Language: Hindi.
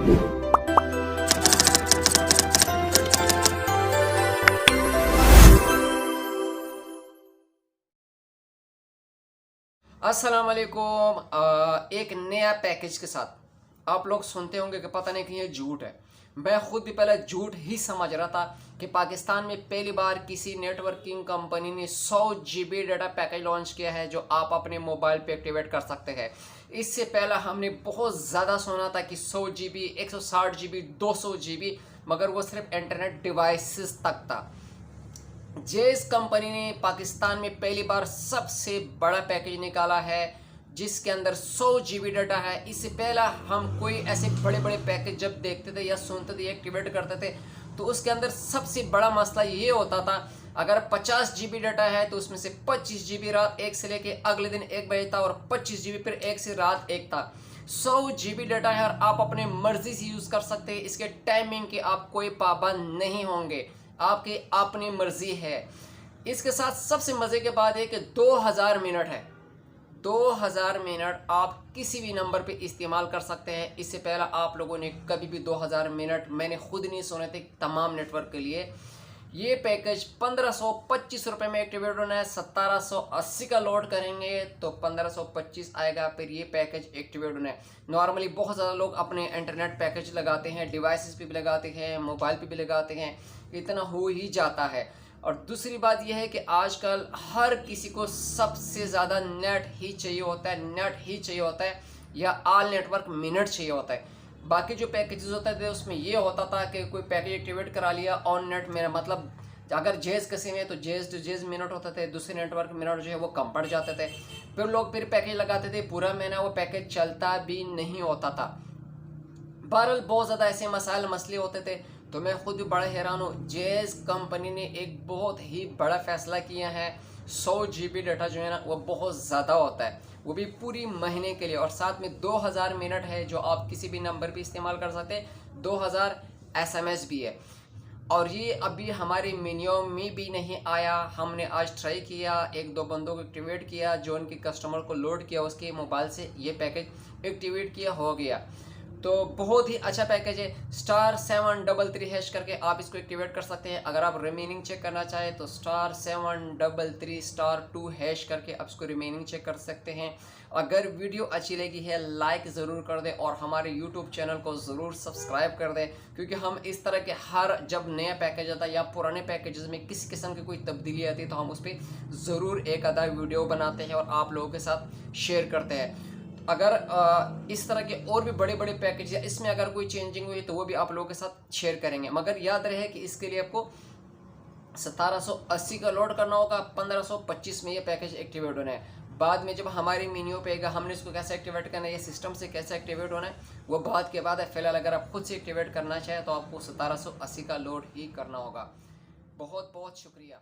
अस्सलाम वालेकुम। एक नया पैकेज के साथ आप लोग सुनते होंगे कि पता नहीं कि ये झूठ है। मैं खुद भी पहले झूठ ही समझ रहा था कि पाकिस्तान में पहली बार किसी नेटवर्किंग कंपनी ने 100 GB डाटा पैकेज लॉन्च किया है जो आप अपने मोबाइल पे एक्टिवेट कर सकते हैं। इससे पहले हमने बहुत ज़्यादा सुना था कि 100 GB, 160 GB, 200 GB, मगर वो सिर्फ इंटरनेट डिवाइसेस तक था। जेस कंपनी ने पाकिस्तान में पहली बार सबसे बड़ा पैकेज निकाला है जिसके अंदर 100 GB डाटा है। इससे पहला हम कोई ऐसे बड़े बड़े पैकेज जब देखते थे या सुनते थे, एक्टिवेट करते थे, तो उसके अंदर सबसे बड़ा मसला ये होता था, अगर 50 GB डाटा है तो उसमें से 25 GB रात 1 से लेके अगले दिन 1 बजे था और 25 GB फिर 1 से रात 1 था। 100 GB डाटा है और आप अपने मर्जी से यूज़ कर सकते हैं। इसके टाइमिंग के आप कोई पाबंद नहीं होंगे, आपकी अपनी मर्जी है। इसके साथ सबसे मज़े की बात है कि 2000 मिनट है। 2000 मिनट आप किसी भी नंबर पे इस्तेमाल कर सकते हैं। इससे पहले आप लोगों ने कभी भी 2000 मिनट मैंने खुद नहीं सुने थे तमाम नेटवर्क के लिए। ये पैकेज 1525 रुपये में एक्टिवेट होना है। 1780 का लोड करेंगे तो 1525 आएगा, फिर ये पैकेज एक्टिवेट होना है। नॉर्मली बहुत ज़्यादा लोग अपने इंटरनेट पैकेज लगाते हैं, डिवाइसेस पे भी लगाते हैं, मोबाइल पे भी लगाते हैं, इतना हो ही जाता है। और दूसरी बात यह है कि आजकल हर किसी को सबसे ज़्यादा नेट ही चाहिए होता है, नेट ही चाहिए होता है या ऑल नेटवर्क मिनट चाहिए होता है। बाकी जो पैकेजेस होते थे उसमें ये होता था कि कोई पैकेज एक्टिवेट करा लिया ऑन नेट मेरा, मतलब अगर जेज किसी में तो जेज टू जेज मिनट होते थे, दूसरे नेटवर्क मिनट जो है वो कम पड़ जाते थे। फिर लोग फिर पैकेज लगाते थे, पूरा महीना वो पैकेज चलता भी नहीं होता था। बहरहाल बहुत ज़्यादा ऐसे मसाइल मसले होते थे, तो मैं खुद भी बड़ा हैरान हूँ। जेज कंपनी ने एक बहुत ही बड़ा फैसला किया है। 100 GB डाटा जो है ना वो बहुत ज़्यादा होता है, वो भी पूरी महीने के लिए, और साथ में 2000 मिनट है जो आप किसी भी नंबर पे इस्तेमाल कर सकते हैं। 2000 SMS भी है, और ये अभी हमारे मेन्यू में भी नहीं आया। हमने आज ट्राई किया, एक दो बंदों को एक्टिवेट किया, जो उनके कस्टमर को लोड किया उसके मोबाइल से, ये पैकेज एक्टिवेट किया हो गया। तो बहुत ही अच्छा पैकेज है। *733# करके आप इसको एक्टिवेट कर सकते हैं। अगर आप रिमेनिंग चेक करना चाहें तो *733*2# करके आप इसको रिमेनिंग चेक कर सकते हैं। अगर वीडियो अच्छी लगी है लाइक ज़रूर कर दें और हमारे यूट्यूब चैनल को ज़रूर सब्सक्राइब कर दें, क्योंकि हम इस तरह के हर जब नया पैकेज आता है या पुराने पैकेजेस में किसी किस्म की कोई तब्दीली आती है तो हम उस पर ज़रूर एक आधा वीडियो बनाते हैं और आप लोगों के साथ शेयर करते हैं। अगर इस तरह के और भी बड़े बड़े पैकेज या इसमें अगर कोई चेंजिंग हुई तो वो भी आप लोगों के साथ शेयर करेंगे। मगर याद रहे कि इसके लिए आपको 1780 का लोड करना होगा, 1525 में ये पैकेज एक्टिवेट होना है। बाद में जब हमारी मेन्यू पे आएगा हमने इसको कैसे एक्टिवेट करना है, ये सिस्टम से कैसे एक्टिवेट होना है, वो बात के बाद है। फिलहाल अगर आप खुद से एक्टिवेट करना चाहें तो आपको 1780 का लोड ही करना होगा। बहुत बहुत शुक्रिया।